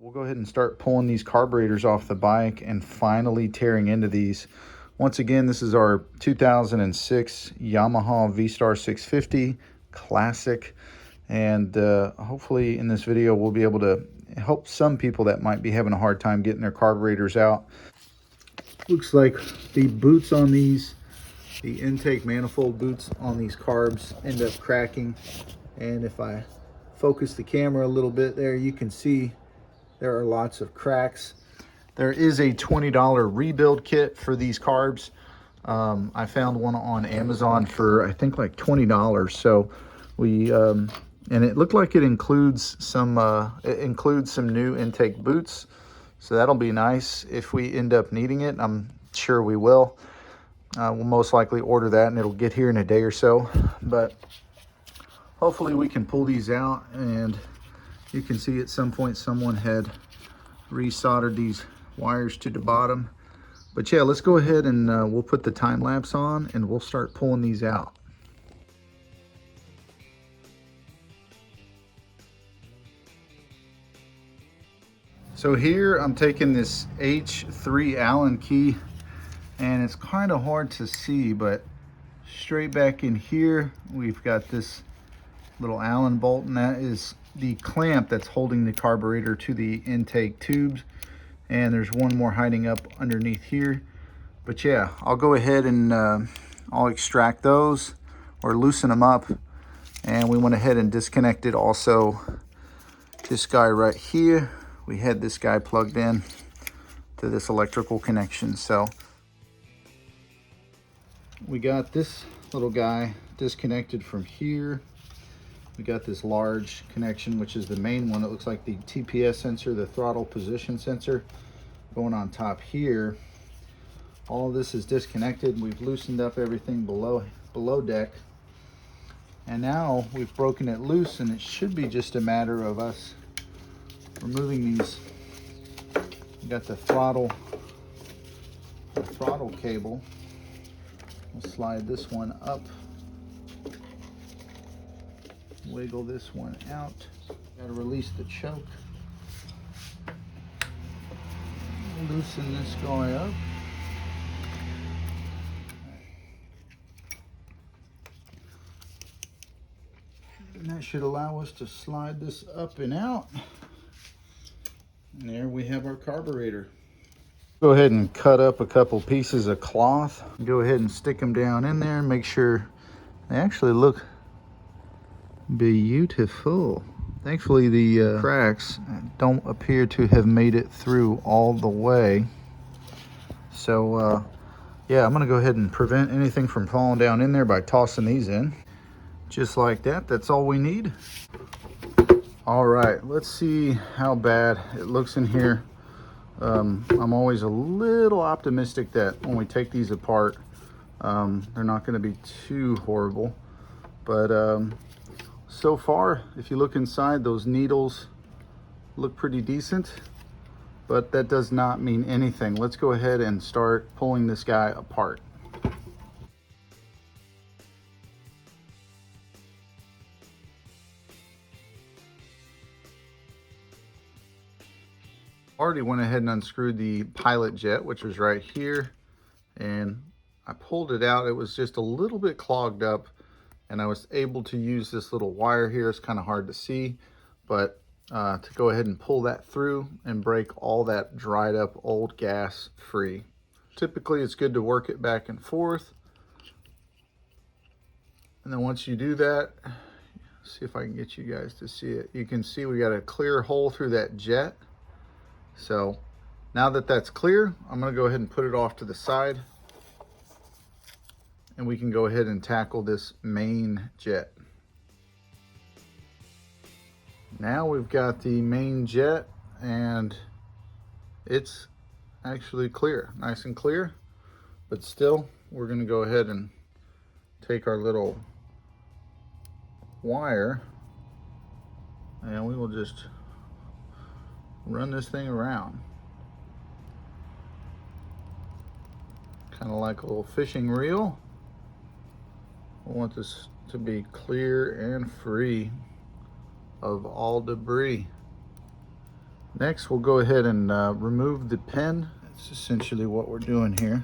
We'll go ahead and start pulling these carburetors off the bike and finally tearing into these. Once again, this is our 2006 Yamaha V-Star 650 Classic. And hopefully in this video, we'll be able to help some people that might be having a hard time getting their carburetors out. Looks like the boots on these, the intake manifold boots on these carbs end up cracking. And if I focus the camera a little bit there, you can see there are lots of cracks. There is a $20 rebuild kit for these carbs. I found one on Amazon for I think like $20. So we and it looked like it includes some new intake boots. So that'll be nice if we end up needing it. I'm sure we will. We'll most likely order that and it'll get here in a day or so. But hopefully we can pull these out, and you can see at some point someone had resoldered these wires to the bottom. But yeah, let's go ahead and we'll put the time lapse on and we'll start pulling these out. So here I'm taking this H3 Allen key, and it's kind of hard to see, but straight back in here we've got this little Allen bolt, and that is the clamp that's holding the carburetor to the intake tubes. And there's one more hiding up underneath here. But yeah, I'll go ahead and I'll extract those or loosen them up. And we went ahead and disconnected also this guy right here. We had this guy plugged in to this electrical connection. So we got this little guy disconnected from here. We got this large connection, which is the main one. It looks like the TPS sensor, the throttle position sensor, going on top here. All of this is disconnected. We've loosened up everything below deck. And now we've broken it loose, and it should be just a matter of us removing these. We got the throttle cable. We'll slide this one up. Wiggle this one out. Got to release the choke. Loosen this guy up. And that should allow us to slide this up and out. And there we have our carburetor. Go ahead and cut up a couple pieces of cloth. Go ahead and stick them down in there and make sure they actually look beautiful. Thankfully the cracks don't appear to have made it through all the way. So yeah, I'm gonna go ahead and prevent anything from falling down in there by tossing these in. Just like that, that's all we need. All right, let's see how bad it looks in here. I'm always a little optimistic that when we take these apart, they're not gonna be too horrible. But so far, if you look inside, those needles look pretty decent, but that does not mean anything. Let's go ahead and start pulling this guy apart. Already went ahead and unscrewed the pilot jet, which was right here, and I pulled it out. It was just a little bit clogged up, and I was able to use this little wire here. It's kind of hard to see, but to go ahead and pull that through and break all that dried up old gas free. Typically it's good to work it back and forth. And then once you do that, see if I can get you guys to see it. You can see we got a clear hole through that jet. So now that that's clear, I'm gonna go ahead and put it off to the side, and we can go ahead and tackle this main jet. Now we've got the main jet, and it's actually clear, nice and clear. But still, we're gonna go ahead and take our little wire, and we will just run this thing around. Kind of like a little fishing reel. I want this to be clear and free of all debris. Next, we'll go ahead and remove the pin. That's essentially what we're doing here.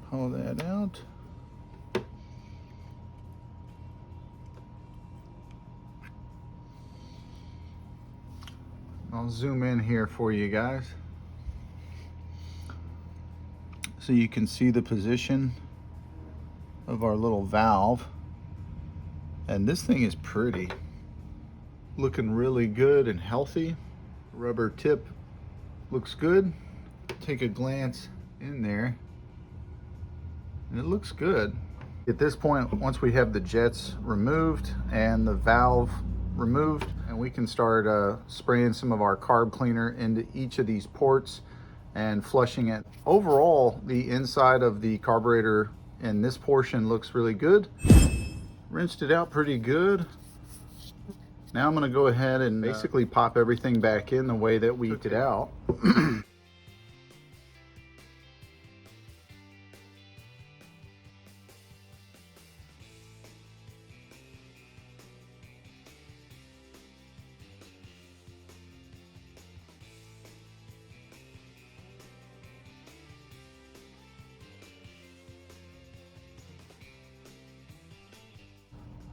Pull that out. I'll zoom in here for you guys so you can see the position of our little valve. And this thing is pretty, looking really good and healthy. Rubber tip looks good. Take a glance in there and it looks good. At this point, once we have the jets removed and the valve removed, and we can start spraying some of our carb cleaner into each of these ports and flushing it. Overall, the inside of the carburetor in this portion looks really good. Rinsed it out pretty good. Now I'm going to go ahead and basically pop everything back in the way that we took it out.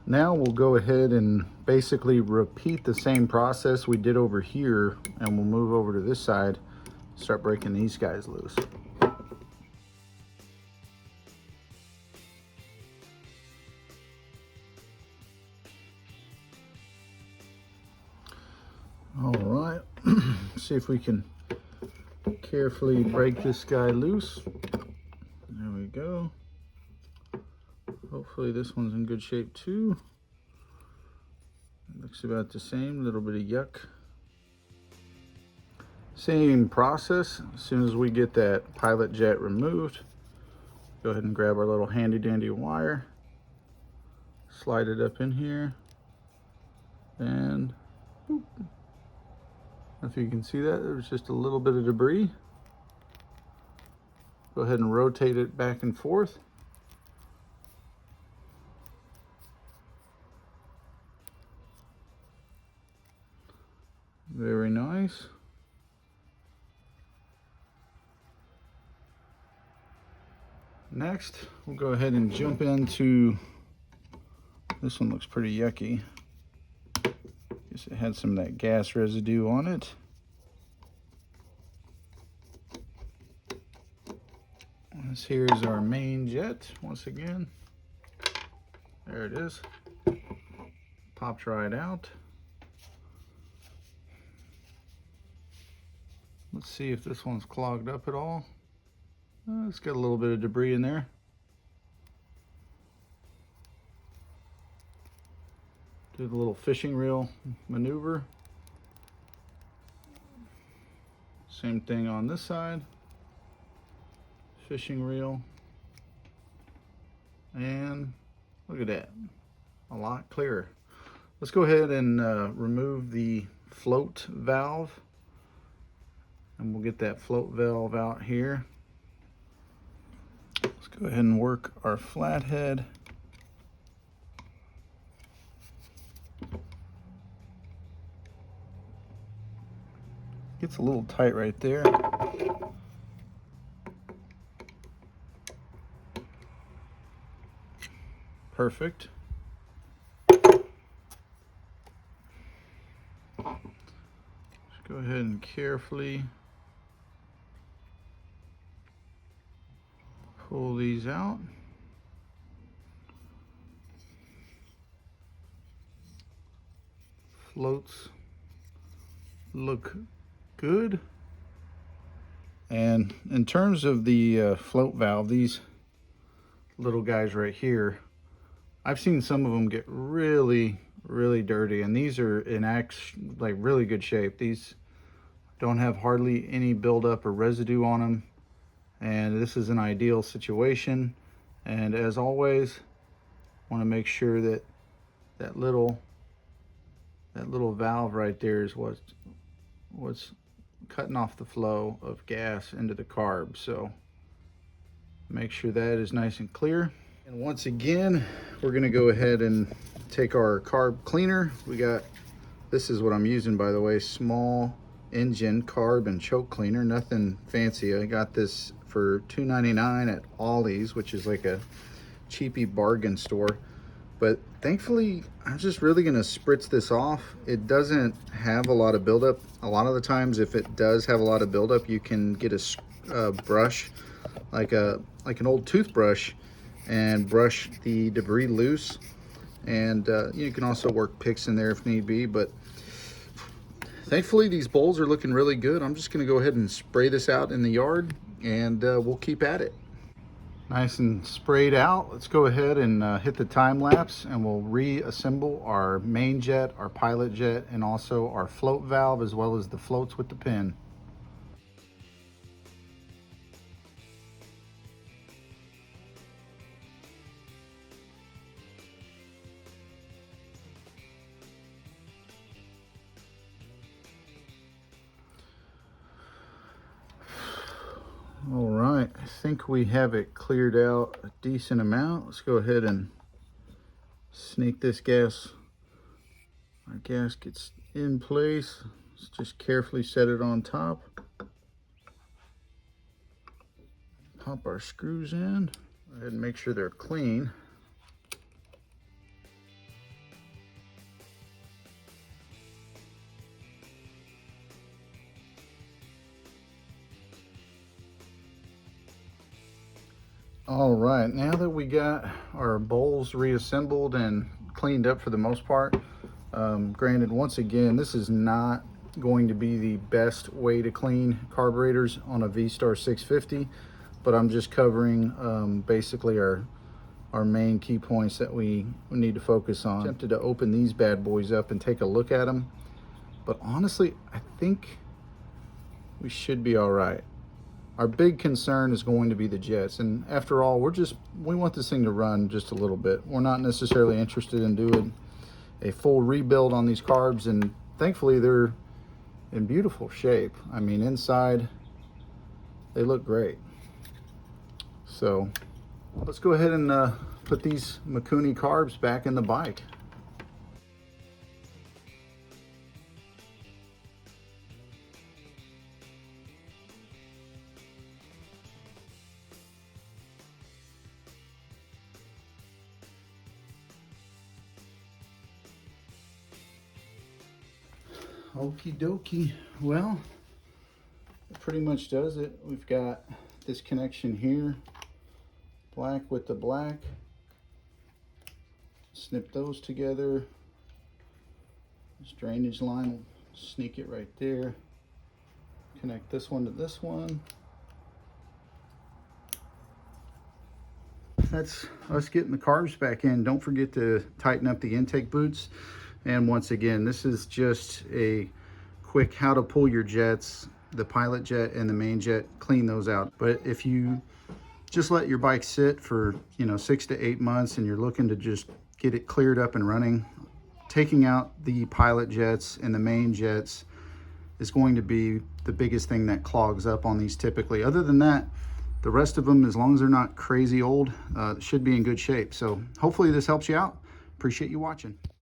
Now we'll go ahead and basically repeat the same process we did over here, and we'll move over to this side, start breaking these guys loose. All right, see if we can carefully break this guy loose. There we go. Hopefully this one's in good shape too. It looks about the same, a little bit of yuck. Same process. As soon as we get that pilot jet removed, go ahead and grab our little handy dandy wire, slide it up in here, and boop. If you can see that, there's just a little bit of debris. Go ahead and rotate it back and forth. Very nice. Next, we'll go ahead and jump into, this one looks pretty yucky. Guess it had some of that gas residue on it. This here is our main jet, once again. There it is. Popped right out. Let's see if this one's clogged up at all. It's got a little bit of debris in there. Do the little fishing reel maneuver. Same thing on this side. Fishing reel. And look at that. A lot clearer. Let's go ahead and remove the float valve. And we'll get that float valve out here. Let's go ahead and work our flathead. Gets a little tight right there. Perfect. Just go ahead and carefully pull these out. Floats look good. And in terms of the float valve, these little guys right here, I've seen some of them get really dirty, and these are in like really good shape. These don't have hardly any buildup or residue on them, and this is an ideal situation. And as always, want to make sure that that little valve right there is what's cutting off the flow of gas into the carb. So make sure that is nice and clear. And once again, we're gonna go ahead and take our carb cleaner. We got, this is what I'm using, by the way, small engine carb and choke cleaner, nothing fancy. I got this for $2.99 at Ollie's, which is like a cheapy bargain store. But thankfully, I'm just really gonna spritz this off. It doesn't have a lot of buildup. A lot of the times, if it does have a lot of buildup, you can get a brush, like an old toothbrush, and brush the debris loose. And you can also work picks in there if need be. But thankfully, these bowls are looking really good. I'm just gonna go ahead and spray this out in the yard, and we'll keep at it. Nice and sprayed out. Let's go ahead and hit the time lapse, and we'll reassemble our main jet, our pilot jet, and also our float valve, as well as the floats with the pin. All right, I think we have it cleared out a decent amount. Let's go ahead and sneak this our gaskets in place. Let's just carefully set it on top. Pop our screws in. Go ahead and make sure they're clean. All right, now that we got our bowls reassembled and cleaned up for the most part, granted, once again, this is not going to be the best way to clean carburetors on a VStar 650, but I'm just covering basically our main key points that we need to focus on. I'm tempted to open these bad boys up and take a look at them, but honestly, I think we should be all right. Our big concern is going to be the jets, and after all, we want this thing to run just a little bit. We're not necessarily interested in doing a full rebuild on these carbs, and thankfully they're in beautiful shape. I mean, inside they look great. So let's go ahead and put these Mikuni carbs back in the bike. Okie dokie. Well, it pretty much does it. We've got this connection here, black with the black. Snip those together. This drainage line will sneak it right there. Connect this one to this one. That's us getting the carbs back in. Don't forget to tighten up the intake boots. And once again, this is just a quick how to pull your jets, the pilot jet and the main jet, clean those out. But if you just let your bike sit for 6 to 8 months and you're looking to just get it cleared up and running, taking out the pilot jets and the main jets is going to be the biggest thing that clogs up on these typically. Other than that, the rest of them, as long as they're not crazy old, should be in good shape. So hopefully this helps you out. Appreciate you watching.